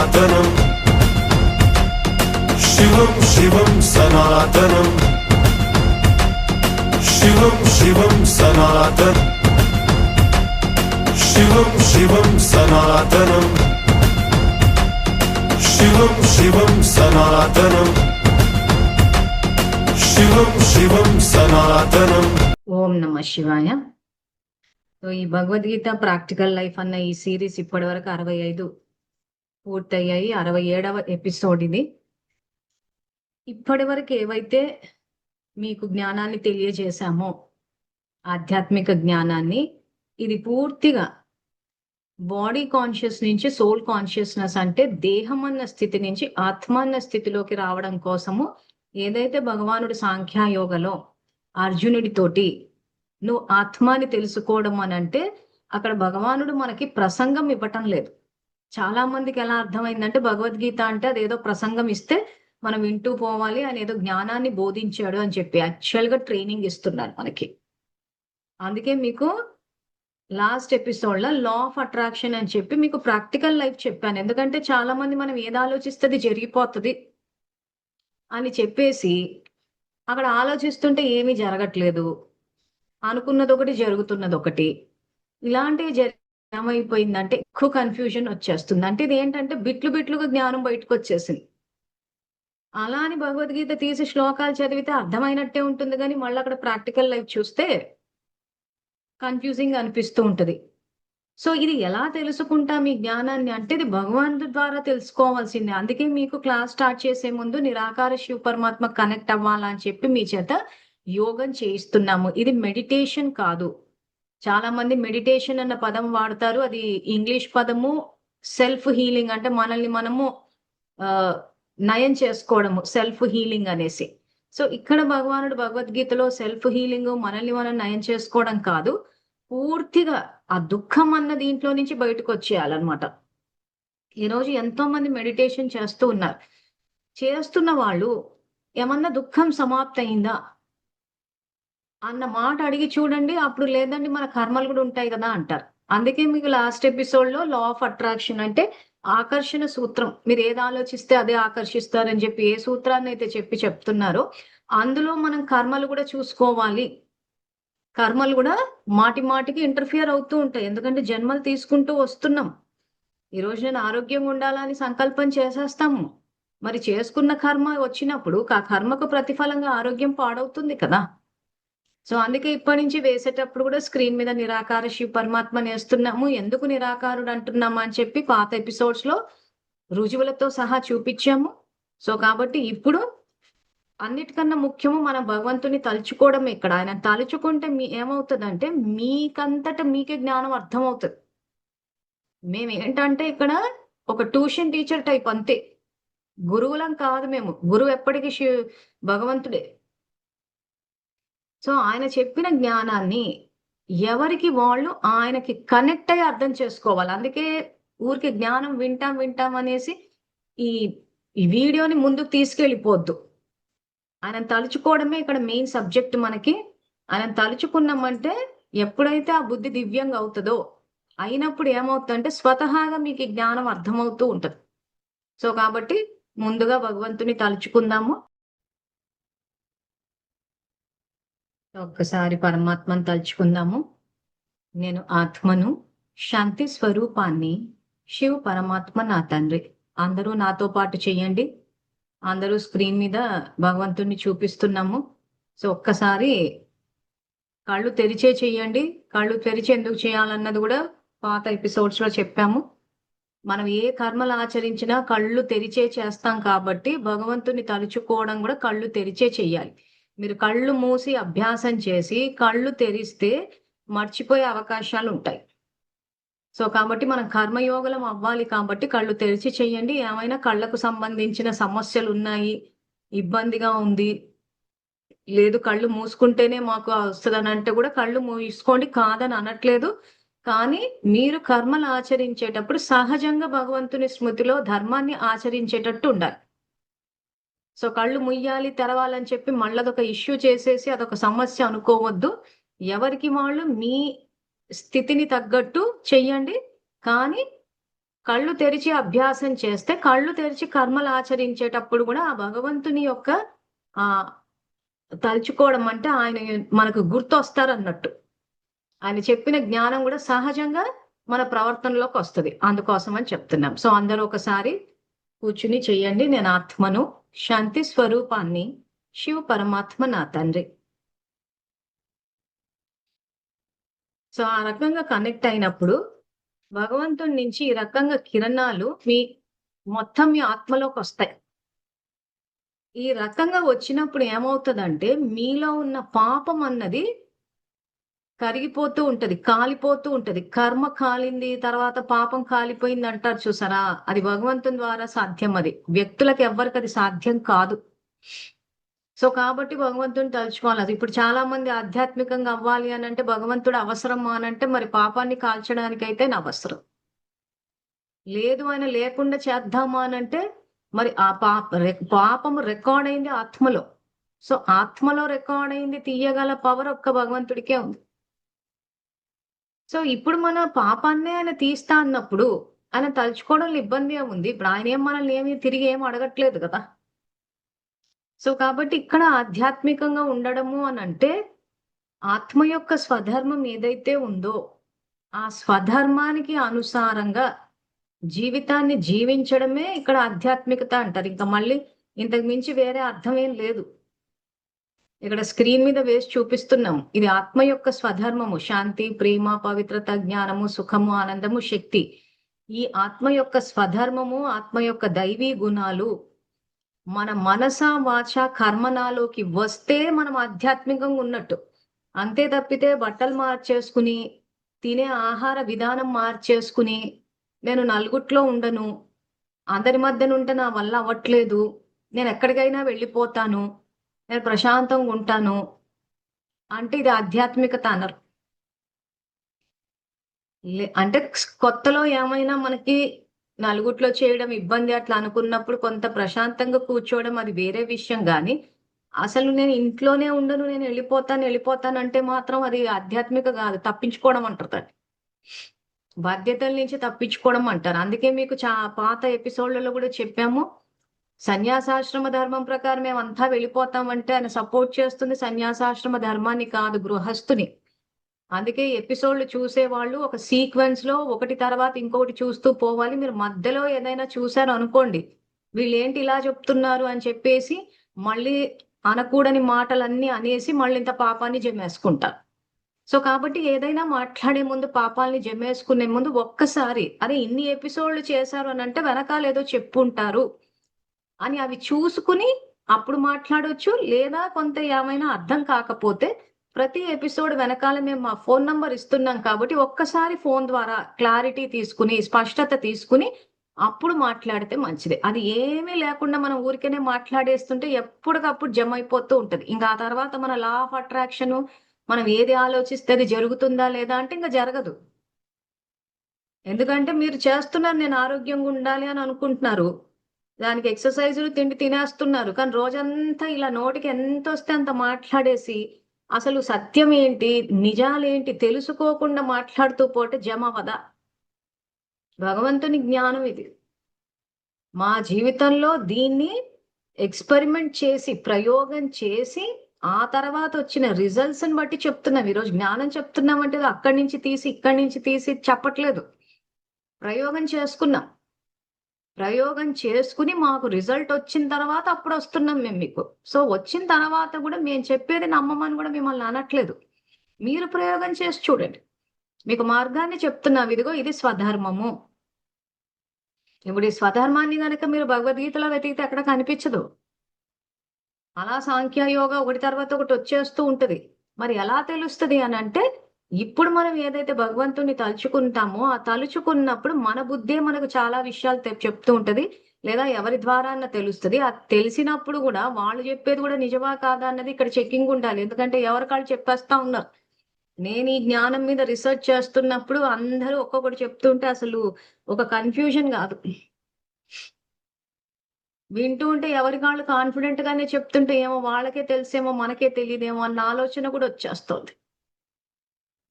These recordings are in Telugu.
सनातनम् शिवं शिवं सनातनम् शिवं शिवं सनातन शिवं शिवं सनातनम् शिवं शिवं सनातनम् शिवं शिवं सनातनम्। ఓం నమ శివాయ. సో ఈ భగవద్గీత ప్రాక్టికల్ లైఫ్ అన్న ఈ సిరీస్ ఇప్పటి వరకు 65 పూర్తయ్యాయి. 67వ ఎపిసోడ్ ఇది. ఇప్పటి వరకు ఏవైతే మీకు జ్ఞానాన్ని తెలియజేశామో, ఆధ్యాత్మిక జ్ఞానాన్ని, ఇది పూర్తిగా బాడీ కాన్షియస్ నుంచి సోల్ కాన్షియస్నెస్, అంటే దేహం అన్న స్థితి నుంచి ఆత్మ అన్న స్థితిలోకి రావడం కోసము ఏదైతే భగవానుడు సాంఖ్యయోగలో అర్జునుడితోటి నువ్వు ఆత్మాని తెలుసుకోవడం అని అంటే, అక్కడ భగవానుడు మనకి ప్రసంగం ఇవ్వటం లేదు. చాలా మందికి ఎలా అర్థమైందంటే భగవద్గీత అంటే అదేదో ప్రసంగం ఇస్తే మనం వింటూ పోవాలి, అని ఏదో జ్ఞానాన్ని బోధించాడు అని చెప్పి యాక్చువల్ గా ట్రైనింగ్ ఇస్తున్నారు మనకి. అందుకే మీకు లాస్ట్ ఎపిసోడ్ లో లా ఆఫ్ అట్రాక్షన్ అని చెప్పి మీకు ప్రాక్టికల్ లైఫ్ చెప్పాను. ఎందుకంటే చాలా మంది మనం ఏది ఆలోచిస్తే అది జరిగిపోతుంది అని చెప్పేసి అక్కడ ఆలోచిస్తుంటే ఏమీ జరగట్లేదు, అనుకున్నది ఒకటి జరుగుతున్నది ఒకటి, ఇలాంటివి ఏమైపోయిందంటే ఎక్కువ కన్ఫ్యూజన్ వచ్చేస్తుంది. అంటే ఇది ఏంటంటే బిట్లు బిట్లుగా జ్ఞానం బయటకు వచ్చేసింది. అలా అని భగవద్గీత తీసి శ్లోకాలు చదివితే అర్థమైనట్టే ఉంటుంది, కానీ మళ్ళీ అక్కడ ప్రాక్టికల్ లైఫ్ చూస్తే కన్ఫ్యూజింగ్ అనిపిస్తూ ఉంటది. సో ఇది ఎలా తెలుసుకుంటాం ఈ జ్ఞానాన్ని అంటే, ఇది భగవంతుడి ద్వారా తెలుసుకోవాల్సిందే. అందుకే మీకు క్లాస్ స్టార్ట్ చేసే ముందు నిరాకార శివ పరమాత్మ కనెక్ట్ అవ్వాలా అని చెప్పి మీ చేత యోగం చేయిస్తున్నాము. ఇది మెడిటేషన్ కాదు. చాలా మంది మెడిటేషన్ అన్న పదం వాడతారు, అది ఇంగ్లీష్ పదము. సెల్ఫ్ హీలింగ్ అంటే మనల్ని మనము నయం చేసుకోవడము, సెల్ఫ్ హీలింగ్ అనేసి. సో ఇక్కడ భగవానుడు భగవద్గీతలో సెల్ఫ్ హీలింగ్, మనల్ని మనం నయం చేసుకోవడం కాదు, పూర్తిగా ఆ దుఃఖం అన్న దీంట్లో నుంచి బయటకు వచ్చేయాలన్నమాట. ఈరోజు ఎంతో మంది మెడిటేషన్ చేస్తూ ఉన్నారు. చేస్తున్న వాళ్ళు ఏమన్నా దుఃఖం సమాప్తి అయిందా అన్న మాట అడిగి చూడండి, అప్పుడు లేదండి మన కర్మలు కూడా ఉంటాయి కదా అంటారు. అందుకే మీకు లాస్ట్ ఎపిసోడ్ లో లా ఆఫ్ అట్రాక్షన్ అంటే ఆకర్షణ సూత్రం, మీరు ఏది ఆలోచిస్తే అదే ఆకర్షిస్తారని చెప్పి ఏ సూత్రాన్ని అయితే చెప్తున్నారో అందులో మనం కర్మలు కూడా చూసుకోవాలి. కర్మలు కూడా మాటి మాటికి ఇంటర్ఫియర్ అవుతూ ఉంటాయి, ఎందుకంటే జన్మలు తీసుకుంటూ వస్తున్నాం. ఈరోజు నేను ఆరోగ్యంగా ఉండాలని సంకల్పం చేసేస్తాము, మరి చేసుకున్న కర్మ వచ్చినప్పుడు ఆ కర్మకు ప్రతిఫలంగా ఆరోగ్యం పాడవుతుంది కదా. సో అందుకే ఇప్పటి నుంచి వేసేటప్పుడు కూడా స్క్రీన్ మీద నిరాకార శివ పరమాత్మని వేస్తున్నాము. ఎందుకు నిరాకారుడు అంటున్నాము అని చెప్పి పాత ఎపిసోడ్స్ లో రుజువులతో సహా చూపించాము. సో కాబట్టి ఇప్పుడు అన్నిటికన్నా ముఖ్యము మనం భగవంతుని తలుచుకోవడం. ఇక్కడ ఆయన తలుచుకుంటే ఏమవుతుందంటే మీకంతట మీకే జ్ఞానం అర్థమవుతుంది. మేము ఏంటంటే ఇక్కడ ఒక ట్యూషన్ టీచర్ టైప్ అంతే, గురువులం కాదు మేము. గురువు ఎప్పటికీ భగవంతుడే. సో ఆయన చెప్పిన జ్ఞానాన్ని ఎవరికి వాళ్ళు ఆయనకి కనెక్ట్ అయ్యి అర్థం చేసుకోవాలి. అందుకే ఊరికి జ్ఞానం వింటాం అనేసి ఈ వీడియోని ముందుకు తీసుకెళ్ళిపోద్దు. ఆయన తలుచుకోవడమే ఇక్కడ మెయిన్ సబ్జెక్ట్ మనకి. ఆయన తలుచుకున్నామంటే ఎప్పుడైతే ఆ బుద్ధి దివ్యంగా అవుతుందో, అయినప్పుడు ఏమవుతుందంటే స్వతహాగా మీకు ఈ జ్ఞానం అర్థమవుతూ ఉంటది. సో కాబట్టి ముందుగా భగవంతుని తలుచుకుందాము. ఒక్కసారి పరమాత్మను తలుచుకుందాము. నేను ఆత్మను, శాంతి స్వరూపాన్ని, శివ పరమాత్మ నా తండ్రి. అందరూ నాతో పాటు చెయ్యండి. అందరూ స్క్రీన్ మీద భగవంతుణ్ణి చూపిస్తున్నాము. సో ఒక్కసారి కళ్ళు తెరిచే చెయ్యండి. కళ్ళు తెరిచి ఎందుకు చేయాలన్నది కూడా పాత ఎపిసోడ్స్ లో చెప్పాము. మనం ఏ కర్మలు ఆచరించినా కళ్ళు తెరిచే చేస్తాం కాబట్టి భగవంతుని తలుచుకోవడం కూడా కళ్ళు తెరిచే చెయ్యాలి. మీరు కళ్ళు మూసి అభ్యాసం చేసి కళ్ళు తెరిస్తే మర్చిపోయే అవకాశాలు ఉంటాయి. సో కాబట్టి మనం కర్మయోగలం అవ్వాలి కాబట్టి కళ్ళు తెరిచి చెయ్యండి. ఏమైనా కళ్ళకు సంబంధించిన సమస్యలు ఉన్నాయి, ఇబ్బందిగా ఉంది, లేదు కళ్ళు మూసుకుంటేనే మాకు వస్తుందని అంటే కూడా కళ్ళు మూసుకోండి, కాదని అనట్లేదు. కానీ మీరు కర్మలు ఆచరించేటప్పుడు సహజంగా భగవంతుని స్మృతిలో ధర్మాన్ని ఆచరించేటట్టు ఉండాలి. సో కళ్ళు ముయ్యాలి తెరవాలని చెప్పి మళ్ళీ అదొక ఇష్యూ చేసేసి అదొక సమస్య అనుకోవద్దు. ఎవరికి వాళ్ళు మీ స్థితిని తగ్గట్టు చెయ్యండి, కానీ కళ్ళు తెరిచి అభ్యాసం చేస్తే, కళ్ళు తెరిచి కర్మలు ఆచరించేటప్పుడు కూడా ఆ భగవంతుని యొక్క ఆ తలుచుకోవడం అంటే ఆయన మనకు గుర్తొస్తారన్నట్టు. ఆయన చెప్పిన జ్ఞానం కూడా సహజంగా మన ప్రవర్తనలోకి వస్తది. అందుకోసం అని చెప్తున్నాం. సో అందరూ ఒకసారి కూర్చుని చెయ్యండి. నేను ఆత్మను, శాంతి స్వరూపాన్ని, శివ పరమాత్మ నా తండ్రి. సో ఆ రకంగా కనెక్ట్ అయినప్పుడు భగవంతుడి నుంచి ఈ రకంగా కిరణాలు మొత్తం మీ ఆత్మలోకి వస్తాయి. ఈ రకంగా వచ్చినప్పుడు ఏమవుతుందంటే మీలో ఉన్న పాపం అన్నది కరిగిపోతూ ఉంటది, కాలిపోతూ ఉంటది. కర్మ కాలింది, తర్వాత పాపం కాలిపోయింది అంటారు చూసారా, అది భగవంతుని ద్వారా సాధ్యం. అది వ్యక్తులకు ఎవ్వరికి అది సాధ్యం కాదు. సో కాబట్టి భగవంతుని తలుచుకోవాలి. అది ఇప్పుడు చాలా మంది ఆధ్యాత్మికంగా అవ్వాలి అని అంటే భగవంతుడు అవసరమా అని అంటే, మరి పాపాన్ని కాల్చడానికైతే నా అవసరం లేదు, ఆయన లేకుండా చేద్దామా అని అంటే, మరి ఆ పాపము రికార్డ్ అయింది ఆత్మలో. సో ఆత్మలో రికార్డ్ అయింది తీయగల పవర్ ఒక్క భగవంతుడికే ఉంది. సో ఇప్పుడు మన పాపాన్నే ఆయన తీస్తా అన్నప్పుడు ఆయన తలుచుకోవడంలో ఇబ్బంది ఏముంది? ఇప్పుడు ఆయన ఏం మనల్ని ఏమి తిరిగి ఏం అడగట్లేదు కదా. సో కాబట్టి ఇక్కడ ఆధ్యాత్మికంగా ఉండడము అని అంటే ఆత్మ యొక్క స్వధర్మం ఏదైతే ఉందో ఆ స్వధర్మానికి అనుసారంగా జీవితాన్ని జీవించడమే ఇక్కడ ఆధ్యాత్మికత అంటారు. ఇంకా మళ్ళీ ఇంతకు మించి వేరే అర్థం ఏం లేదు. ఇక్కడ స్క్రీన్ మీద వేసి చూపిస్తున్నాం. ఇది ఆత్మ యొక్క స్వధర్మము. శాంతి, ప్రేమ, పవిత్రత, జ్ఞానము, సుఖము, ఆనందము, శక్తి. ఈ ఆత్మ యొక్క స్వధర్మము, ఆత్మ యొక్క దైవీ గుణాలు మన మనస వాచ కర్మనాలోకి వస్తే మనం ఆధ్యాత్మికంగా ఉన్నట్టు. అంతే తప్పితే బట్టలు మార్చేసుకుని, తినే ఆహార విధానం మార్చేసుకుని, నేను నలుగుట్లో ఉండను, అందరి మధ్యన ఉంటే నా వల్ల అవ్వట్లేదు, నేను ఎక్కడికైనా వెళ్ళిపోతాను, నేను ప్రశాంతంగా ఉంటాను అంటే ఇది ఆధ్యాత్మికత అనరు. అంటే కొత్తలో ఏమైనా మనకి నలుగుట్లో చేయడం ఇబ్బంది అట్లా అనుకున్నప్పుడు కొంత ప్రశాంతంగా కూర్చోవడం అది వేరే విషయం. కానీ అసలు నేను ఇంట్లోనే ఉండను, నేను వెళ్ళిపోతాను అంటే మాత్రం అది ఆధ్యాత్మిక కాదు, తప్పించుకోవడం అంటారు దాన్ని. బాధ్యతల నుంచి తప్పించుకోవడం అంటారు. అందుకే మీకు పాత ఎపిసోడ్లలో కూడా చెప్పాము, సన్యాసాశ్రమ ధర్మం ప్రకారం మేమంతా వెళ్ళిపోతామంటే ఆయన సపోర్ట్ చేస్తుంది సన్యాసాశ్రమ ధర్మాన్ని కాదు, గృహస్థుని. అందుకే ఎపిసోడ్లు చూసేవాళ్ళు ఒక సీక్వెన్స్ లో ఒకటి తర్వాత ఇంకొకటి చూస్తూ పోవాలి. మీరు మధ్యలో ఏదైనా చూసారు అనుకోండి, వీళ్ళేంటి ఇలా చెప్తున్నారు అని చెప్పేసి మళ్ళీ అనకూడని మాటలన్నీ అనేసి మళ్ళీ ఇంత పాపాన్ని జమేసుకుంటారు. సో కాబట్టి ఏదైనా మాట్లాడే ముందు, పాపాలని జమేసుకునే ముందు ఒక్కసారి అరే ఇన్ని ఎపిసోడ్లు చేశారు అని అంటే వెనకాల ఏదో చెప్పుంటారు అని అవి చూసుకుని అప్పుడు మాట్లాడవచ్చు. లేదా కొంత ఏమైనా అర్థం కాకపోతే ప్రతి ఎపిసోడ్ వెనకాల మేము మా ఫోన్ నంబర్ ఇస్తున్నాం కాబట్టి ఒక్కసారి ఫోన్ ద్వారా క్లారిటీ తీసుకుని, స్పష్టత తీసుకుని అప్పుడు మాట్లాడితే మంచిది. అది ఏమీ లేకుండా మనం ఊరికేనే మాట్లాడేస్తుంటే ఎప్పటికప్పుడు జమ అయిపోతూ ఉంటది. ఇంకా ఆ తర్వాత మన లా ఆఫ్ అట్రాక్షన్, మనం ఏది ఆలోచిస్తే అది జరుగుతుందా లేదా అంటే ఇంకా జరగదు. ఎందుకంటే మీరు చేస్తున్నారు నేను ఆరోగ్యంగా ఉండాలి అని అనుకుంటున్నారు, దానికి ఎక్సర్సైజులు తిండి తినేస్తున్నారు, కానీ రోజంతా ఇలా నోటికి ఎంత వస్తే అంత మాట్లాడేసి అసలు సత్యం ఏంటి, నిజాలేంటి తెలుసుకోకుండా మాట్లాడుతూ పోతే జమవదా? భగవంతుని జ్ఞానం ఇది. మా జీవితంలో దీన్ని ఎక్స్పెరిమెంట్ చేసి, ప్రయోగం చేసి ఆ తర్వాత వచ్చిన రిజల్ట్స్ ని బట్టి చెప్తున్నాం. ఈరోజు జ్ఞానం చెప్తున్నామంటే అక్కడి నుంచి తీసి ఇక్కడి నుంచి తీసి చెప్పట్లేదు. ప్రయోగం చేసుకున్నాం. ప్రయోగం చేసుకుని మాకు రిజల్ట్ వచ్చిన తర్వాత అప్పుడు వస్తున్నాం మేము మీకు. సో వచ్చిన తర్వాత కూడా మేము చెప్పేది నమ్మమని కూడా మిమ్మల్ని అనట్లేదు. మీరు ప్రయోగం చేసి చూడండి. మీకు మార్గాన్ని చెప్తున్నాం. ఇదిగో ఇది స్వధర్మము. ఇప్పుడు ఈ స్వధర్మాన్ని కనుక మీరు భగవద్గీతలో వెతికితే ఎక్కడ కనిపించదు. అలా సాంఖ్యయోగ ఒకటి తర్వాత ఒకటి వచ్చేస్తూ ఉంటది. మరి ఎలా తెలుస్తుంది అని అంటే, ఇప్పుడు మనం ఏదైతే భగవంతుని తలుచుకుంటామో ఆ తలుచుకున్నప్పుడు మన బుద్ధే మనకు చాలా విషయాలు చెప్తూ ఉంటది, లేదా ఎవరి ద్వారా అన్న తెలుస్తుంది. అది తెలిసినప్పుడు కూడా వాళ్ళు చెప్పేది కూడా నిజమా కాదా అన్నది ఇక్కడ చెక్కింగ్ ఉండాలి. ఎందుకంటే ఎవరికాళ్ళు చెప్పేస్తా ఉన్నారు. నేను ఈ జ్ఞానం మీద రీసెర్చ్ చేస్తున్నప్పుడు అందరూ ఒక్కొక్కటి చెప్తుంటే అసలు ఒక కన్ఫ్యూజన్ కాదు, వింటూ ఉంటే ఎవరి కాళ్ళు కాన్ఫిడెంట్ గానే చెప్తుంటే ఏమో వాళ్ళకే తెలిసేమో మనకే తెలియదేమో అన్న ఆలోచన కూడా వచ్చేస్తుంది.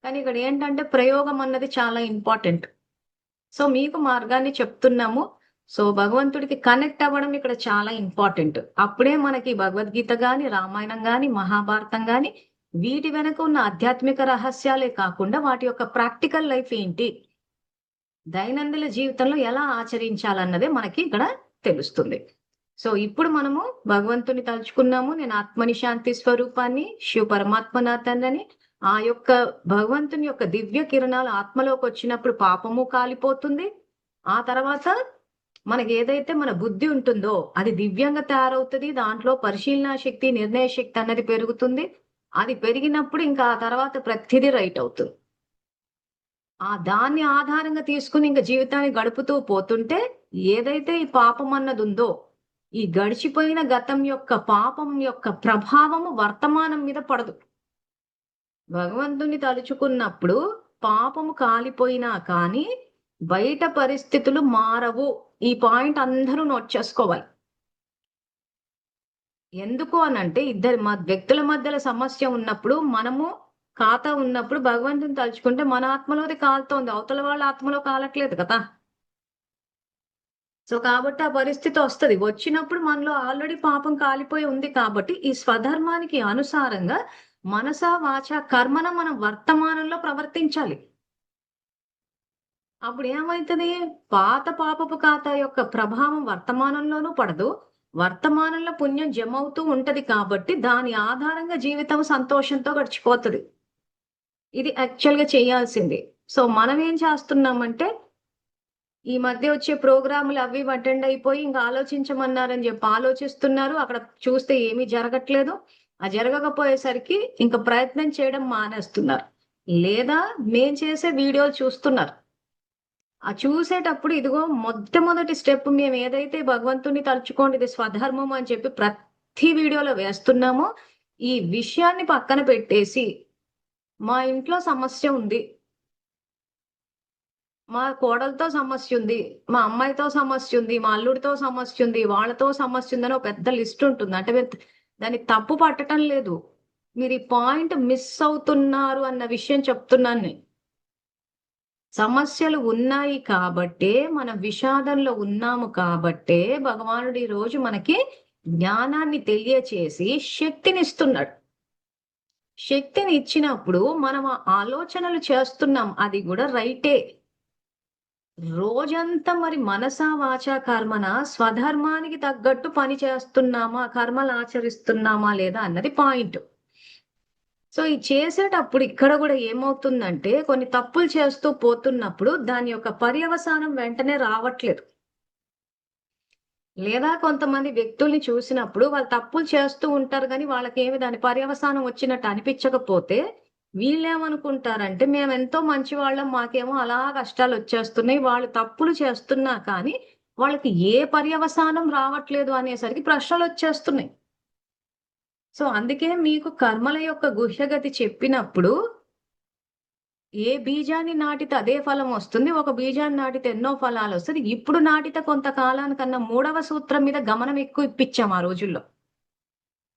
కానీ ఇక్కడ ఏంటంటే ప్రయోగం అన్నది చాలా ఇంపార్టెంట్. సో మీకు మార్గాన్ని చెప్తున్నాము. సో భగవంతుడికి కనెక్ట్ అవ్వడం ఇక్కడ చాలా ఇంపార్టెంట్. అప్పుడే మనకి భగవద్గీత గాని, రామాయణం గాని, మహాభారతం గాని వీటి వెనక ఉన్న ఆధ్యాత్మిక రహస్యాలే కాకుండా వాటి యొక్క ప్రాక్టికల్ లైఫ్ ఏంటి, దైనందిన జీవితంలో ఎలా ఆచరించాలన్నదే మనకి ఇక్కడ తెలుస్తుంది. సో ఇప్పుడు మనము భగవంతుని తలుచుకున్నాము. నేను ఆత్మని శాంతి స్వరూపాన్ని, శివ పరమాత్మనాథన్నని. ఆ యొక్క భగవంతుని యొక్క దివ్య కిరణాలు ఆత్మలోకి వచ్చినప్పుడు పాపము కాలిపోతుంది. ఆ తర్వాత మనకి ఏదైతే మన బుద్ధి ఉంటుందో అది దివ్యంగా తయారవుతుంది. దాంట్లో పరిశీలన శక్తి, నిర్ణయ శక్తి అన్నది పెరుగుతుంది. అది పెరిగినప్పుడు ఇంకా ఆ తర్వాత ప్రతిదీ రైట్ అవుతుంది. దాన్ని ఆధారంగా తీసుకుని ఇంకా జీవితాన్ని గడుపుతూ పోతుంటే ఏదైతే ఈ పాపం అన్నది ఉందో, ఈ గడిచిపోయిన గతం యొక్క పాపం యొక్క ప్రభావము వర్తమానం మీద పడదు. భగవంతుని తలుచుకున్నప్పుడు పాపము కాలిపోయినా కానీ బయట పరిస్థితులు మారవు. ఈ పాయింట్ అందరూ నోట్ చేసుకోవాలి. ఎందుకు అనంటే ఇద్దరు వ్యక్తుల మధ్యలో సమస్య ఉన్నప్పుడు, మనము ఖాతా ఉన్నప్పుడు భగవంతుని తలుచుకుంటే మన ఆత్మలోది కాలుతోంది, అవతల వాళ్ళ ఆత్మలో కాలట్లేదు కదా. సో కాబట్టి ఆ పరిస్థితి వస్తుంది. వచ్చినప్పుడు మనలో ఆల్రెడీ పాపం కాలిపోయి ఉంది కాబట్టి ఈ స్వధర్మానికి అనుసారంగా మనస వాచ కర్మన మనం వర్తమానంలో ప్రవర్తించాలి. అప్పుడు ఏమవుతుంది? పాత పాపపు ఖాతా యొక్క ప్రభావం వర్తమానంలోనూ పడదు. వర్తమానంలో పుణ్యం జమ అవుతూ ఉంటది కాబట్టి దాని ఆధారంగా జీవితం సంతోషంతో గడిచిపోతుంది. ఇది యాక్చువల్ గా చేయాల్సింది. సో మనం ఏం చేస్తున్నామంటే ఈ మధ్య వచ్చే ప్రోగ్రాములు అవి అటెండ్ అయిపోయి ఇంకా ఆలోచించమన్నారని చెప్పి ఆలోచిస్తున్నారు. అక్కడ చూస్తే ఏమీ జరగట్లేదు. ఆ జరగకపోయేసరికి ఇంకా ప్రయత్నం చేయడం మానేస్తున్నారు, లేదా మేం చేసే వీడియోలు చూస్తున్నారు. ఆ చూసేటప్పుడు ఇదిగో మొట్టమొదటి స్టెప్ మేము ఏదైతే భగవంతుని తలుచుకోండి ఇది స్వధర్మం అని చెప్పి ప్రతి వీడియోలో వేస్తున్నామో ఈ విషయాన్ని పక్కన పెట్టేసి మా ఇంట్లో సమస్య ఉంది, మా కోడలతో సమస్య ఉంది, మా అమ్మాయితో సమస్య ఉంది, మా అల్లుడితో సమస్య ఉంది, వాళ్ళతో సమస్య ఉందని ఒక పెద్ద లిస్ట్ ఉంటుంది. అంటే దాన్ని తప్పు పట్టడం లేదు, మీరు ఈ పాయింట్ మిస్ అవుతున్నారు అన్న విషయం చెప్తున్నాను నేను. సమస్యలు ఉన్నాయి కాబట్టే మనం విషాదంలో ఉన్నాము కాబట్టే భగవానుడు ఈ రోజు మనకి జ్ఞానాన్ని తెలియచేసి శక్తినిస్తున్నాడు. శక్తిని ఇచ్చినప్పుడు మనం ఆలోచనలు చేస్తున్నాం, అది కూడా రైటే. రోజంతా మరి మనస వాచ కర్మన స్వధర్మానికి తగ్గట్టు పని చేస్తున్నామా, కర్మలు ఆచరిస్తున్నామా లేదా అన్నది పాయింట్. సో ఈ చేసేటప్పుడు ఇక్కడ కూడా ఏమవుతుందంటే కొన్ని తప్పులు చేస్తూ పోతున్నప్పుడు దాని యొక్క పర్యవసానం వెంటనే రావట్లేదు. లేదా కొంతమంది వ్యక్తుల్ని చూసినప్పుడు వాళ్ళు తప్పులు చేస్తూ ఉంటారు కానీ వాళ్ళకేమి దాని పర్యవసానం వచ్చినట్టు అనిపించకపోతే వీళ్ళేమనుకుంటారంటే మేము ఎంతో మంచి వాళ్ళం, మాకేమో అలా కష్టాలు వచ్చేస్తున్నాయి, వాళ్ళు తప్పులు చేస్తున్నా కానీ వాళ్ళకి ఏ పర్యవసానం రావట్లేదు అనేసరికి ప్రశ్నలు వచ్చేస్తున్నాయి. సో అందుకే మీకు కర్మల యొక్క గుహ్యగతి చెప్పినప్పుడు ఏ బీజాన్ని నాటితే అదే ఫలం వస్తుంది, ఒక బీజాన్ని నాటితే ఎన్నో ఫలాలు వస్తుంది. ఇప్పుడు నాటితే కొంతకాలానికన్నా 3వ సూత్రం మీద గమనం ఎక్కువ ఇప్పించాం ఆ రోజుల్లో.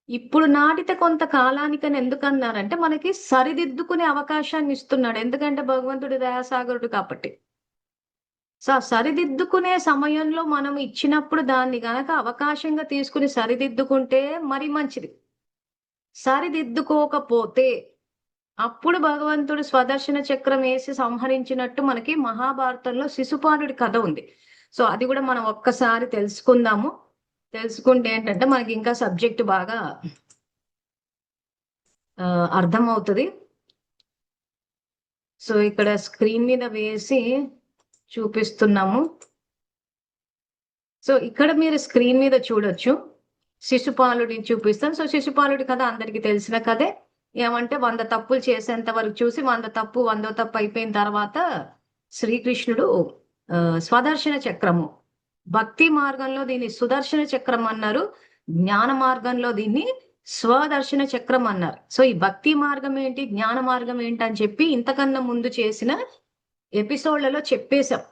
ఇప్పుడు నాటితే కొంతకాలానికని ఎందుకన్నారంటే మనకి సరిదిద్దుకునే అవకాశాన్ని ఇస్తున్నాడు. ఎందుకంటే భగవంతుడి దయాసాగరుడు కాబట్టి. సో సరిదిద్దుకునే సమయంలో మనం ఇచ్చినప్పుడు దాన్ని గనక అవకాశంగా తీసుకుని సరిదిద్దుకుంటే మరి మంచిది. సరిదిద్దుకోకపోతే అప్పుడు భగవంతుడు స్వదర్శన చక్రం వేసి సంహరించినట్టు మనకి మహాభారతంలో శిశుపాలుడి కథ ఉంది. సో అది కూడా మనం ఒక్కసారి తెలుసుకుందాము. తెలుసుకుంటే ఏంటంటే మనకి ఇంకా సబ్జెక్ట్ బాగా అర్థమవుతుంది. సో ఇక్కడ స్క్రీన్ మీద వేసి చూపిస్తున్నాము. సో ఇక్కడ మీరు స్క్రీన్ మీద చూడొచ్చు, శిశుపాలుడిని చూపిస్తాం. సో శిశుపాలుడి కథ అందరికి తెలిసిన కథే. ఏమంటే 100 తప్పులు చేసేంత వరకు చూసి 100 తప్పు 100వ తప్పు అయిపోయిన తర్వాత శ్రీకృష్ణుడు స్వదర్శన చక్రము, భక్తి మార్గంలో దీన్ని సుదర్శన చక్రం అన్నారు, జ్ఞాన మార్గంలో దీన్ని స్వదర్శన చక్రం అన్నారు. సో ఈ భక్తి మార్గం ఏంటి, జ్ఞాన మార్గం ఏంటి అని చెప్పి ఇంతకన్నా ముందు చేసిన ఎపిసోడ్లలో చెప్పేశాం.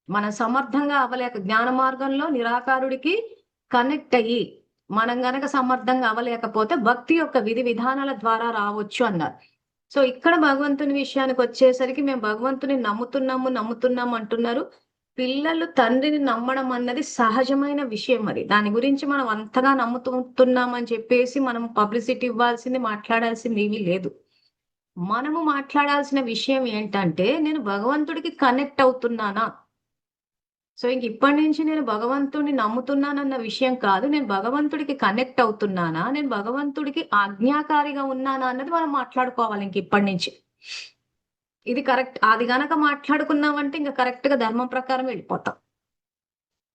మనం సమర్థంగా అవ్వలేక జ్ఞాన మార్గంలో నిరాకారుడికి కనెక్ట్ అయ్యి మనం గనక సమర్థంగా అవ్వలేకపోతే భక్తి యొక్క విధి విధానాల ద్వారా రావచ్చు అన్నారు. సో ఇక్కడ భగవంతుని విషయానికి వచ్చేసరికి మేము భగవంతుని నమ్ముతున్నాము అంటున్నారు. పిల్లలు తండ్రిని నమ్మడం అన్నది సహజమైన విషయం అది. దాని గురించి మనం అంతగా నమ్ముతున్నామని చెప్పేసి మనం పబ్లిసిటీ ఇవ్వాల్సింది, మాట్లాడాల్సింది ఏమీ లేదు. మనము మాట్లాడాల్సిన విషయం ఏంటంటే, నేను భగవంతుడికి కనెక్ట్ అవుతున్నానా? సో, ఇంక ఇప్పటి నుంచి నేను భగవంతుడిని నమ్ముతున్నానన్న విషయం కాదు. నేను భగవంతుడికి కనెక్ట్ అవుతున్నానా? నేను భగవంతుడికి ఆజ్ఞాకారిగా ఉన్నానా? అన్నది మనం మాట్లాడుకోవాలి ఇంక ఇప్పటి నుంచి. ఇది కరెక్ట్. అది గనక మాట్లాడుకున్నామంటే ఇంక కరెక్ట్‌గా ధర్మం ప్రకారం వెళ్ళిపోతాం.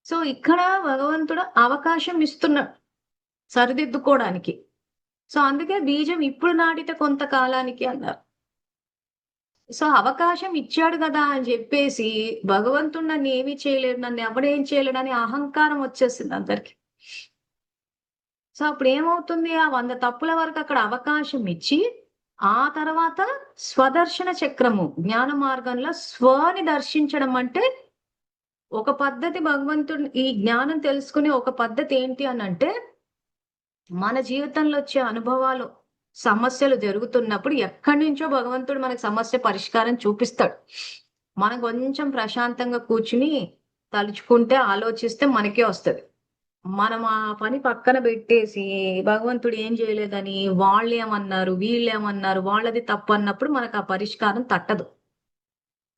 సో, ఇక్కడ భగవంతుడు అవకాశం ఇస్తున్నాడు సరిదిద్దుకోవడానికి. సో, అందుకే బీజం ఇప్పుడు నాటితే కొంతకాలానికి అన్నారు. సో, అవకాశం ఇచ్చాడు గదా! అని జెప్పేసి భగవంతుడు నన్నేమి చేయలేడు, నన్నెవడేం చేయలేడని అహంకారం వచ్చేసింది అందరికి. సో, అప్పుడేమవుతుంది? ఆ 100 తప్పుల వరకు అక్కడ అవకాశం ఇచ్చి, ఆ తర్వాత స్వదర్శన చక్రము జ్ఞాన మార్గంలో స్వని దర్శించడం అంటే, ఒక పద్ధతి భగవంతుడిని ఈ జ్ఞానం తెలుసుకునే ఒక పద్ధతి ఏంటి అనంటే, మన జీవితంలో వచ్చే అనుభవాలు, సమస్యలు జరుగుతున్నప్పుడు ఎక్కడి నుంచో భగవంతుడు మనకి సమస్య పరిష్కారం చూపిస్తాడు. మనం కొంచెం ప్రశాంతంగా కూర్చుని తలుచుకుంటే, ఆలోచిస్తే మనకే వస్తది. మనం ఆ పని పక్కన పెట్టేసి, భగవంతుడు ఏం చేయలేదని, వాళ్ళేమన్నారు, వీళ్ళేమన్నారు, వాళ్ళది తప్పన్నప్పుడు మనకు ఆ పరిష్కారం తట్టదు.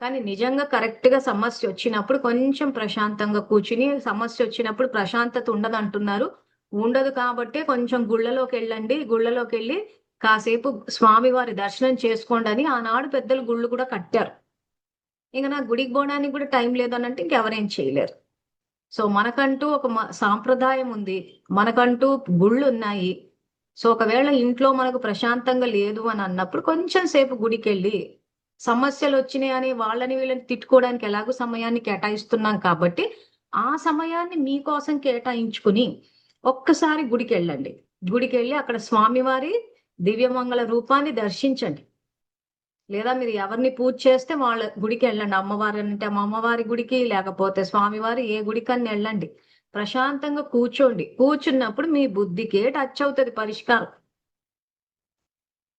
కానీ నిజంగా కరెక్ట్‌గా సమస్యొచ్చినప్పుడు కొంచెం ప్రశాంతంగా కూర్చుని, సమస్యొచ్చినప్పుడు ప్రశాంతత ఉండదంటున్నారు. ఉండదు కాబట్టే కొంచెం గుళ్ళలోకెళ్ళండి. గుళ్ళలోకెళ్ళి కాసేపు స్వామివారి దర్శనం చేసుకోండని ఆనాడు పెద్దలు గుళ్ళు కూడా కట్టారు. ఇంక నాకు గుడికి పోవడానికి కూడా టైం లేదనంటే ఇంకెవరేం చేయలేరు. సో, మనకంటూ ఒక సాంప్రదాయం ఉంది. మనకంటూ గుళ్ళున్నాయి. సో, ఒకవేళ ఇంట్లో మనకు ప్రశాంతంగా లేదు అని అన్నప్పుడు కొంచెం సేపు గుడికెళ్ళి, సమస్యలొచ్చినాయని వాళ్ళని వీళ్ళని తిట్టుకోవడానికి ఎలాగో సమయాన్ని కేటాయిస్తున్నాం కాబట్టి, ఆ సమయాన్ని మీకోసం కేటాయించుకుని, ఒక్కసారి గుడికెళ్ళండి. గుడికెళ్ళి అక్కడ స్వామివారి దివ్యమంగళ రూపాన్ని దర్శించండి. లేదా మీరు ఎవరిని పూజ చేస్తే వాళ్ళ గుడికెళ్ళండి. అమ్మవారంటే మా అమ్మవారి గుడికి, లేకపోతే స్వామివారి ఏ గుడికన్నా ఎళ్ళండి. ప్రశాంతంగా కూర్చోండి. కూర్చున్నప్పుడు మీ బుద్ధికే టచ్ అవుతది పరిష్కారం.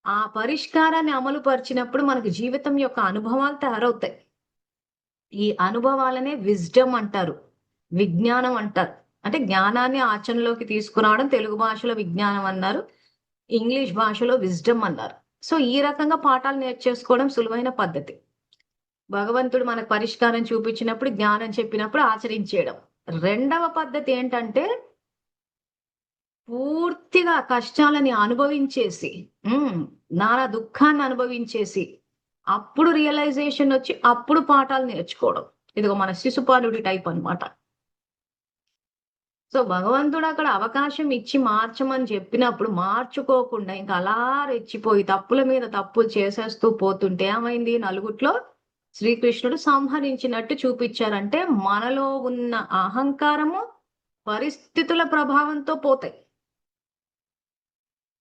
ఆ పరిష్కారాన్ని అమలు పరిచినప్పుడు మనకు జీవితం యొక్క అనుభవాలు తయారవుతాయి. ఈ అనుభవాలనే విజ్డమ్ అంటారు. విజ్ఞానం అంటారు. అంటే జ్ఞానాన్ని ఆచరణలోకి తీసుకురావడం తెలుగు భాషలో విజ్ఞానం అన్నారు. ఇంగ్లీష్ భాషలో విజ్డమ్ అన్నారు. సో, ఈ రకంగా పాఠాలు నేర్చేసుకోవడం సులువైన పద్ధతి. భగవంతుడు మనకు పరిష్కారం చూపించినప్పుడు, జ్ఞానం చెప్పినప్పుడు ఆచరించేయడం. రెండవ పద్ధతి ఏంటంటే, పూర్తిగా కష్టాలని అనుభవించేసి, నానా దుఃఖాన్ని అనుభవించేసి, అప్పుడు రియలైజేషన్ వచ్చి, అప్పుడు పాఠాలు నేర్చుకోవడం. ఇదిగో మన శిశుపాలుడి టైప్ అన్నమాట. సో, భగవంతుడు అక్కడ అవకాశం ఇచ్చి మార్చమని చెప్పినప్పుడు మార్చుకోకుండా ఇంక అలా రెచ్చిపోయి తప్పుల మీద తప్పులు చేసేస్తూ పోతుంటే ఏమైంది? నలుగుట్లో శ్రీకృష్ణుడు సంహరించినట్టు చూపిచ్చారంటే మనలో ఉన్న అహంకారము పరిస్థితుల ప్రభావంతో పోతాయి.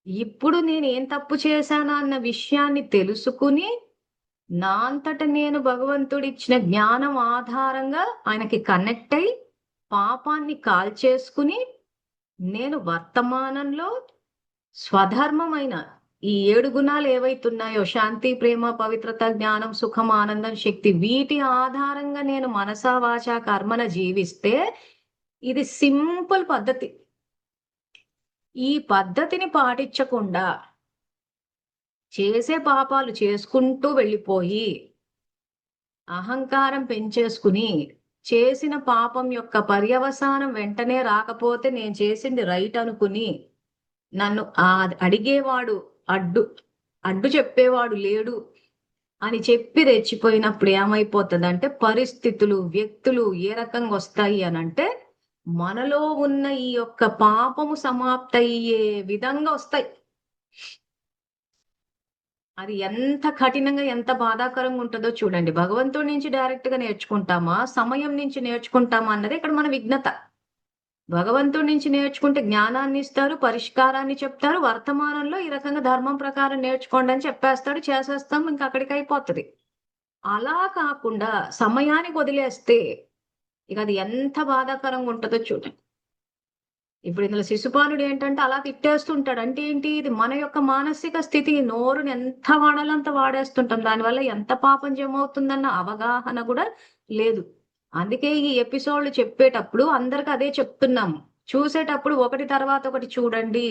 ఇప్పుడు నేనేం తప్పు చేశానా అన్న విషయాన్ని తెలుసుకుని, నా అంతట నేను భగవంతుడిచ్చిన జ్ఞానం ఆధారంగా ఆయనకి కనెక్ట్ అయ్యి, పాపాన్ని కాల్చేసుకుని, నేను వర్తమానంలో స్వధర్మమైన ఈ 7 గుణాలు ఏవైతున్నాయో శాంతి, ప్రేమ, పవిత్రత, జ్ఞానం, సుఖం, ఆనందం, శక్తి వీటి ఆధారంగా నేను మనసా, వాచా, కర్మన జీవిస్తే ఇది సింపుల్ పద్ధతి. ఈ పద్ధతిని పాటించకుండా చేసే పాపాలు చేసుకుంటూ వెళ్ళిపోయి, అహంకారం పెంచేసుకుని, చేసిన పాపం యొక్క పర్యవసానం వెంటనే రాకపోతే నేను చేసింది రైట్ అనుకుని, నన్ను అడిగేవాడు అడ్డు చెప్పేవాడు లేడు అని చెప్పి రెచ్చిపోయినప్పుడు ఏమైపోతుందంటే పరిస్థితులు, వ్యక్తులు ఏ రకంగా వస్తాయి అనంటే మనలో ఉన్న ఈ యొక్క పాపము సమాప్తయ్యే విధంగా వస్తాయి. అది ఎంత కఠినంగా, ఎంత బాధాకరంగా ఉంటుందో చూడండి. భగవంతుడి నుంచి డైరెక్ట్ గా నేర్చుకుంటామా, సమయం నుంచి నేర్చుకుంటామా అన్నది ఇక్కడ మన విఘ్నత. భగవంతుడి నుంచి నేర్చుకుంటే జ్ఞానాన్ని ఇస్తారు, పరిష్కారాన్ని చెప్తారు. వర్తమానంలో ఈ రకంగా ధర్మం ప్రకారం నేర్చుకోండి అని చెప్పేస్తాడు, చేసేస్తాం, ఇంకా అక్కడికి అయిపోతుంది. అలా కాకుండా సమయానికి వదిలేస్తే ఇక అది ఎంత బాధాకరంగా ఉంటుందో చూడండి. ఇప్పుడు ఇందులో శిశుపాలుడు ఏంటంటే అలా తిట్టేస్తుంటాడు. అంటే ఏంటి? ఇది మన యొక్క మానసిక స్థితి. నోరుని ఎంత వాడాలో అంత వాడేస్తుంటాం. దానివల్ల ఎంత పాపం జమ అవుతుందన్న అవగాహన కూడా లేదు. అందుకే ఈ ఎపిసోడ్లు చెప్పేటప్పుడు అందరికి అదే చెప్తున్నాము. చూసేటప్పుడు ఒకటి తర్వాత ఒకటి చూడండి.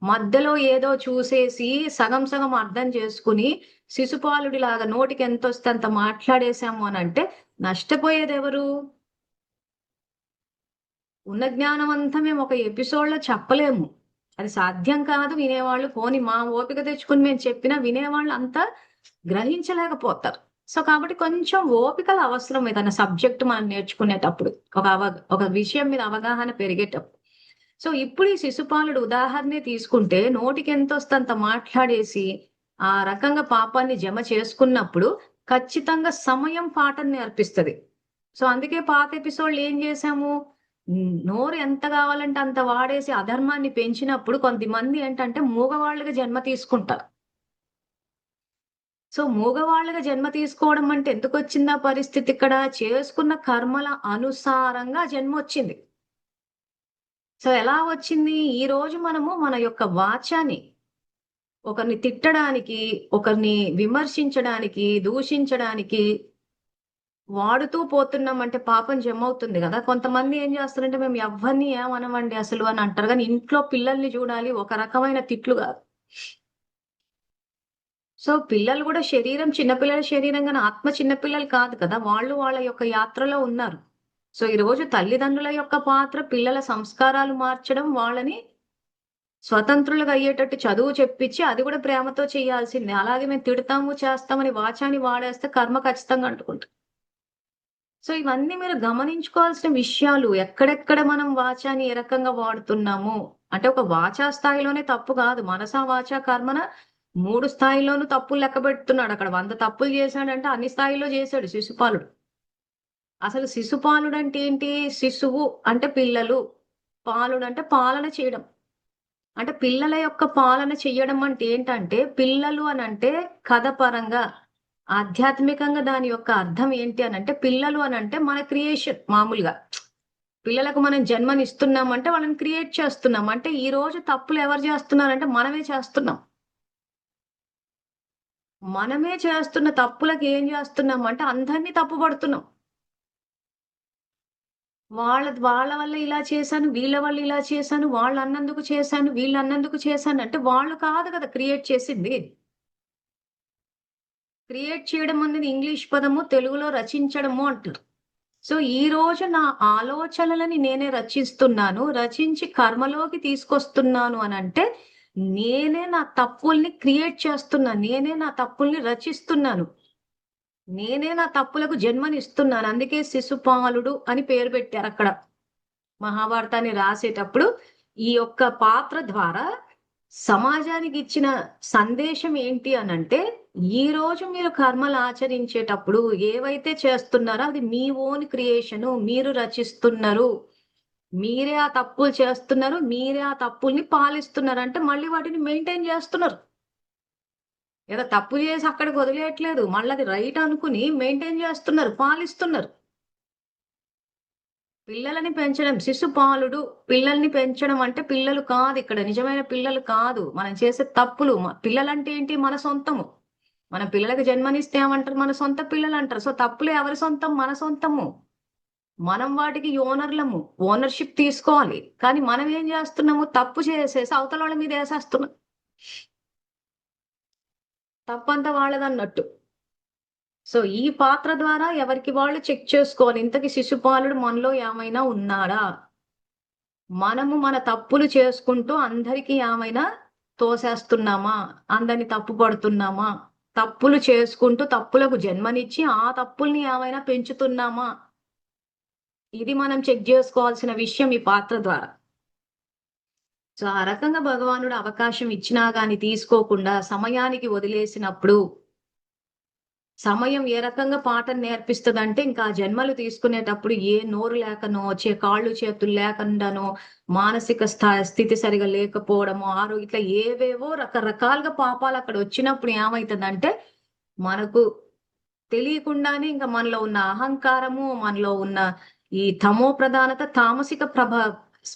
మధ్యలో ఏదో చూసేసి సగం సగం అర్థం చేసుకుని శిశుపాలుడిలాగా నోటికి ఎంతొస్తే అంత మాట్లాడేశాము అనంటే నష్టపోయేదెవరు? ఉన్న జ్ఞానం అంతా మేము ఒక ఎపిసోడ్‌లో చెప్పలేము. అది సాధ్యం కాదు. వినేవాళ్ళు పోనీ మా ఓపిక తెచ్చుకొని మేము చెప్పినా వినేవాళ్ళు అంతా గ్రహించలేకపోతారు. సో, కాబట్టి కొంచెం ఓపికలు అవసరం ఏదైనా సబ్జెక్ట్ మనం నేర్చుకునేటప్పుడు. ఒక విషయం మీద అవగాహన పెరిగేటప్పుడు. సో, ఇప్పుడు ఈ శిశుపాలుడు ఉదాహరణే తీసుకుంటే నోటికెంతొస్తే అంత మాట్లాడేసి, ఆ రకంగా పాపాన్ని జమ చేసుకున్నప్పుడు ఖచ్చితంగా సమయం పాఠం నేర్పిస్తది. సో, అందుకే పాత ఎపిసోడ్‌లో ఏం చేశాము? నోరు ఎంత కావాలంటే అంత వాడేసి అధర్మాన్ని పెంచినప్పుడు కొంతమంది ఏంటంటే మూగవాళ్ళుగా జన్మ తీసుకుంటారు. సో, మూగవాళ్ళుగా జన్మ తీసుకోవడం అంటే ఎందుకొచ్చిందా పరిస్థితి ఇక్కడ? చేసుకున్న కర్మల అనుసారంగా జన్మొచ్చింది. సో, ఎలా వచ్చింది? ఈరోజు మనము మన యొక్క వాచాని ఒకరిని తిట్టడానికి, ఒకరిని విమర్శించడానికి, దూషించడానికి వాడుతూ పోతున్నామంటే పాపం జమవుతుంది గదా! కొంతమంది ఏం జేస్తారంటే మేము ఎవ్వరిని ఏమనమండి అసలు అని అంటారు గానీ, ఇంట్లో పిల్లల్ని జూడాలి ఒక రకమైన తిట్లు గాదు. సో, పిల్లలు గూడా చిన్న పిల్లల శరీరం గాని ఆత్మ చిన్న పిల్లలు కాదు కదా! వాళ్ళు వాళ్ళ యొక్క యాత్రలో ఉన్నారు. సో, ఈరోజు తల్లిదండ్రుల యొక్క పాత్ర పిల్లల సంస్కారాలు మార్చడం, వాళ్ళని స్వతంత్రులుగా అయ్యేటట్టు చదువు చెప్పించి, అది గూడా ప్రేమతో చేయాల్సిందే. అలాగే మేము తిడతాము, చేస్తామని వాచాని వాడేస్తే కర్మ ఖచ్చితంగా అంటుకుంటది. సో, ఇవన్నీ మీరు గమనించుకోవాల్సిన విషయాలు. ఎక్కడెక్కడ మనం వాచాని ఏ రకంగా వాడుతున్నాము. అంటే ఒక వాచా స్థాయిలోనే తప్పు గాదు. మనసా, వాచా, కర్మన 3 స్థాయిల్లోనూ తప్పులు లెక్కబెడుతున్నాడు. అక్కడ 100 తప్పులు చేశాడంటే అన్ని స్థాయిల్లో చేశాడు శిశుపాలుడు. అసలు శిశుపాలుడంటే ఏంటి? శిశువు అంటే పిల్లలు. పాలుడంటే పాలన చేయడం. అంటే పిల్లల యొక్క పాలన చెయ్యడం అంటే ఏంటంటే, పిల్లలు అనంటే కథ పరంగా, ఆధ్యాత్మికంగా దాని యొక్క అర్థం ఏంటి అనంటే, పిల్లలు అనంటే మన క్రియేషన్ మామూలుగా. పిల్లలకు మనం జన్మనిస్తున్నామంటే వాళ్ళని క్రియేట్ చేస్తున్నాం. అంటే ఈ రోజు తప్పులు ఎవరు చేస్తున్నారంటే మనమే చేస్తున్నాం. మనమే చేస్తున్న తప్పులకి ఏం చేస్తున్నామంటే అందరిని తప్పుపడుతున్నాం. వాళ్ళ వల్ల ఇలా చేశాను, వీళ్ళ వల్ల ఇలా చేశాను, వాళ్ళన్నందుకు చేశాను, వీళ్ళన్నందుకు చేశాను అంటే వాళ్ళు కాదు కదా క్రియేట్ చేసింది. క్రియేట్ చేయడం అనేది ఇంగ్లీష్ పదము, తెలుగులో రచించడము అంటారు. సో, ఈరోజు నా ఆలోచనలని నేనే రచిస్తున్నాను. రచించి కర్మలోకి తీసుకొస్తున్నాను అనంటే, నేనే నా తప్పుల్ని క్రియేట్ చేస్తున్నాను. నేనే నా తప్పుల్ని రచిస్తున్నాను. నేనే నా తప్పులకు జన్మనిస్తున్నాను. అందుకే శిశుపాలుడు అని పేరు పెట్టారక్కడ. మహాభారతాన్ని రాసేటప్పుడు ఈ యొక్క పాత్ర ద్వారా సమాజానికి ఇచ్చిన సందేశం ఏంటి అనంటే, ఈరోజు మీరు కర్మలు ఆచరించేటప్పుడు ఏవైతే చేస్తున్నారో అది మీ ఓన్ క్రియేషను. మీరు రచిస్తున్నారు. మీరే ఆ తప్పులు చేస్తున్నారు. మీరే ఆ తప్పుల్ని పాలిస్తున్నారు. అంటే మళ్ళీ వాటిని మెయింటైన్ చేస్తున్నారు. ఏదో తప్పు చేసి అక్కడికి వదిలేయట్లేదు. మళ్ళీ అది రైట్ అనుకుని మెయింటైన్ చేస్తున్నారు. పాలిస్తున్నారు. పిల్లలని పెంచడం శిశుపాలుడు. పిల్లల్ని పెంచడం అంటే పిల్లలు కాదు ఇక్కడ. నిజమైన పిల్లలు కాదు. మనం చేసే తప్పులు. పిల్లలంటే ఏంటి? మన సొంతము. మన పిల్లలకి జన్మనిస్తే ఏమంటారు? మన సొంత పిల్లలంటారు. సో, తప్పులు ఎవరి సొంతం? మన సొంతము. మనం వాటికి ఓనర్‌లము. ఓనర్‌షిప్ తీసుకోవాలి. కానీ మనం ఏం చేస్తున్నాము? తప్పు చేసేసి అవతలోళ్ళ మీద ఏసేస్తున్నాం. తప్పంతా వాళ్ళదన్నట్టు. సో, ఈ పాత్ర ద్వారా ఎవరికి వాళ్ళు చెక్ చేసుకోవాలి. ఇంతకి శిశుపాలుడు మనలో ఏమైనా ఉన్నాడా? మనము మన తప్పులు చేసుకుంటూ అందరికి ఏమైనా తోసేస్తున్నామా? అందరిని తప్పు పడుతున్నామా? తప్పులు చేసుకుంటూ తప్పులకు జన్మనిచ్చి, ఆ తప్పుల్ని ఏమైనా పెంచుతున్నామా? ఇది మనం చెక్ జేసుకోవాల్సిన విషయం ఈ పాత్ర ద్వారా. సో, ఆ రకంగా భగవానుడు అవకాశం ఇచ్చినా గాని తీసుకోకుండా సమయానికి వదిలేసినప్పుడు సమయం ఏ రకంగా పాఠం నేర్పిస్తదంటే, ఇంకా ఆ జన్మలు తీసుకునేటప్పుడు ఏ నోరు లేకనో, కాళ్ళు చేతులు లేకుండానో, మానసిక స్థితి సరిగా లేకపోవడమో, ఇట్లా ఏవేవో రకరకాలుగా పాపాలు అక్కడ వచ్చినప్పుడు ఏమైతదంటే, మనకు తెలియకుండానే ఇంక మనలో ఉన్న అహంకారము, మనలో ఉన్న ఈ తమో ప్రధానత, తామసిక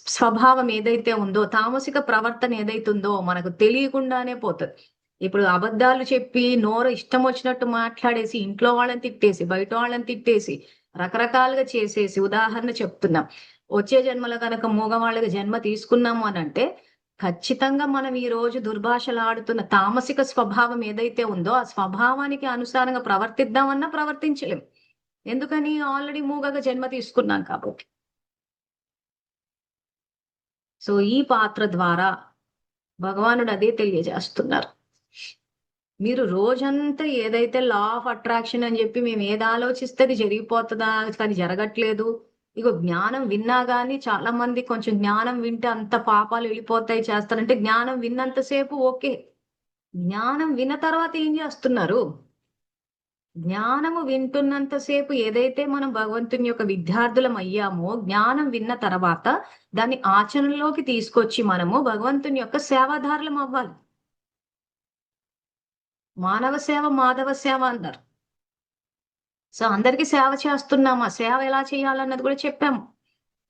స్వభావం ఏదైతే ఉందో, తామసిక ప్రవర్తన ఏదైతుందో మనకు తెలియకుండానే పోతది. ఇప్పుడు అబద్ధాలు చెప్పి, నోరు ఇష్టం వచ్చినట్టు మాట్లాడేసి, ఇంట్లో వాళ్ళని తిట్టేసి, బయట వాళ్ళని తిట్టేసి, రకరకాలుగా చేసేసి ఉదాహరణ చెప్తున్నాం. వచ్చే జన్మలో కనుక మూగవాళ్ళకి జన్మ తీసుకున్నాము అని అంటే ఖచ్చితంగా మనం ఈ రోజు దుర్భాషలాడుతున్న తామసిక స్వభావం ఏదైతే ఉందో ఆ స్వభావానికి అనుసారంగా ప్రవర్తిద్దామన్నా ప్రవర్తించలేం. ఎందుకని? ఆల్రెడీ మూగగా జన్మ తీసుకున్నాం కాబట్టి. సో ఈ పాత్ర ద్వారా భగవానుడు అదే తెలియజేస్తున్నారు. మీరు రోజంతా ఏదైతే లా ఆఫ్ అట్రాక్షన్ అని చెప్పి మేము ఏది ఆలోచిస్తే అది జరిగిపోతుందా, కానీ జరగట్లేదు. ఇగో జ్ఞానం విన్నా గానీ చాలా మంది కొంచెం జ్ఞానం వింటే అంత పాపాలు వెళ్ళిపోతాయి చేస్తారంటే జ్ఞానం విన్నంతసేపు ఓకే. జ్ఞానం విన్న తర్వాత ఏం చేస్తున్నారు? జ్ఞానము వింటున్నంతసేపు ఏదైతే మనం భగవంతుని యొక్క విద్యార్థులం అయ్యామో జ్ఞానం విన్న తర్వాత దాన్ని ఆచరణలోకి తీసుకొచ్చి మనము భగవంతుని యొక్క సేవాదారులం అవ్వాలి. మానవ సేవ మాధవ సేవ అన్నారు. సో అందరికీ సేవ చేస్తున్నామా? సేవ ఎలా చేయాలన్నది కూడా చెప్పాము.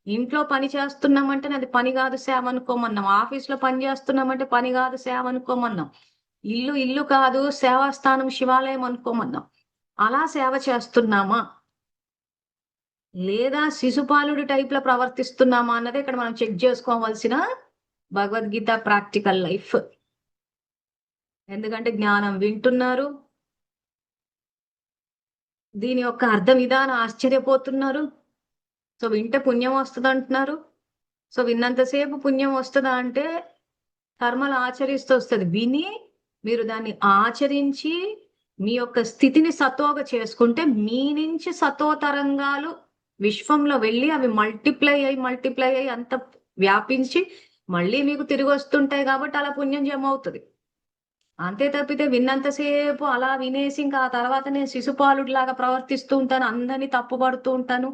ఇంట్లో పని చేస్తున్నామంటే అది పని కాదు సేవ అనుకోమన్నాం. ఆఫీస్లో పని చేస్తున్నామంటే పని కాదు సేవ అనుకోమన్నాం. ఇల్లు ఇల్లు కాదు సేవా స్థానం శివాలయం అనుకోమన్నాం. అలా సేవ చేస్తున్నామా లేదా శిశుపాలుడి టైప్ లో ప్రవర్తిస్తున్నామా అన్నది ఇక్కడ మనం చెక్ చేసుకోవాల్సిన భగవద్గీత ప్రాక్టికల్ లైఫ్. ఎందుకంటే జ్ఞానం వింటున్నారు, దీని యొక్క అర్థం విధానం ఆశ్చర్యపోతున్నారు. సో వింటే పుణ్యం వస్తుంది అంటున్నారు. సో విన్నంతసేపు పుణ్యం వస్తుందా అంటే కర్మలు ఆచరిస్తూ వస్తుంది. విని మీరు దాన్ని ఆచరించి మీ యొక్క స్థితిని సతోగా చేసుకుంటే మీ నుంచి సతో తరంగాలు విశ్వంలో వెళ్ళి అవి మల్టిప్లై అయ్యి అంత వ్యాపించి మళ్ళీ మీకు తిరిగి వస్తుంటాయి కాబట్టి అలా పుణ్యం జమ అవుతుంది. అంతే తప్పితే విన్నంతసేపు అలా వినేసి ఇంకా ఆ తర్వాత నేను శిశుపాలుడి లాగా ప్రవర్తిస్తూ ఉంటాను, అందరినీ తప్పుపడుతూ ఉంటాను,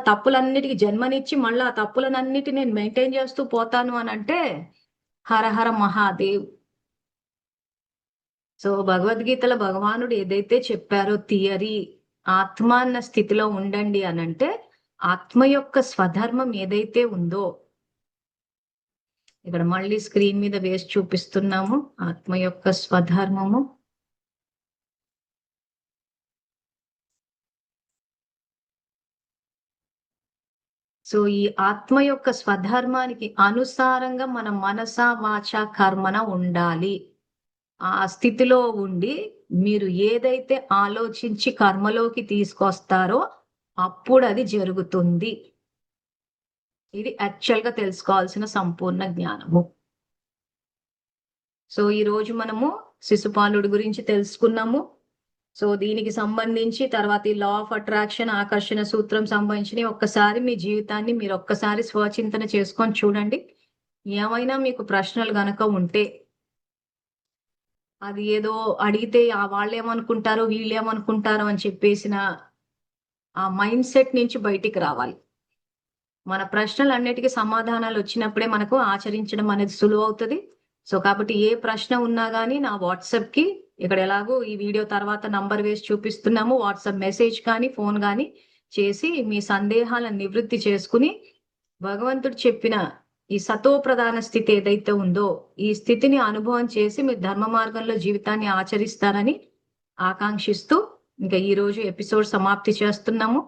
తప్పులన్నిటికీ జన్మనిచ్చి మళ్ళీ ఆ తప్పులన్నిటి నేను మెయింటైన్ చేస్తూ పోతాను అని అంటే హరహర మహాదేవ్. సో భగవద్గీతలో భగవానుడు ఏదైతే చెప్పారో థియరీ, ఆత్మ అన్న స్థితిలో ఉండండి అని అంటే ఆత్మ యొక్క స్వధర్మం ఏదైతే ఉందో ఇక్కడ మళ్ళీ స్క్రీన్ మీద వేసి చూపిస్తున్నాము. ఆత్మ యొక్క స్వధర్మము సో ఈ ఆత్మ యొక్క స్వధర్మానికి అనుసారంగా మన మనస వాచ కర్మన ఉండాలి. ఆ స్థితిలో ఉండి మీరు ఏదైతే ఆలోచించి కర్మలోకి తీసుకొస్తారో అప్పుడు అది జరుగుతుంది. ఇది యాక్చువల్ గా తెలుసుకోవాల్సిన సంపూర్ణ జ్ఞానము. సో ఈ రోజు మనము శిశుపాలుడి గురించి తెలుసుకున్నాము. సో దీనికి సంబంధించి తర్వాత ఈ లా ఆఫ్ అట్రాక్షన్ ఆకర్షణ సూత్రం సంబంధించి ఒక్కసారి మీ జీవితాన్ని మీరు ఒక్కసారి స్వచింతన చేసుకొని చూడండి. ఏమైనా మీకు ప్రశ్నలు గనక ఉంటే అది ఏదో అడిగితే వాళ్ళు ఏమనుకుంటారో వీళ్ళు ఏమనుకుంటారో అని చెప్పేసిన ఆ మైండ్ సెట్ నుంచి బయటికి రావాలి. మన ప్రశ్నలు అన్నిటికీ సమాధానాలు వచ్చినప్పుడే మనకు ఆచరించడం అనేది సులువు అవుతుంది. సో కాబట్టి ఏ ప్రశ్న ఉన్నా కానీ నా వాట్సాప్ కి ఇక్కడ ఎలాగో ఈ వీడియో తర్వాత నంబర్ వేసి చూపిస్తున్నాము, వాట్సాప్ మెసేజ్ కానీ ఫోన్ కానీ చేసి మీ సందేహాలను నివృత్తి చేసుకుని భగవంతుడు చెప్పిన ఈ సతో ప్రధాన స్థితి ఏదైతే ఉందో ఈ స్థితిని అనుభవం చేసి మీరు ధర్మ మార్గంలో జీవితాన్ని ఆచరిస్తారని ఆకాంక్షిస్తూ ఇంకా ఈ రోజు ఎపిసోడ్ సమాప్తి చేస్తున్నాము.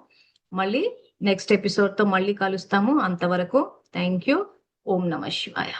మళ్ళీ నెక్స్ట్ ఎపిసోడ్ తో మళ్ళీ కలుస్తాము. అంతవరకు థ్యాంక్ యూ. ఓం నమః శివాయ.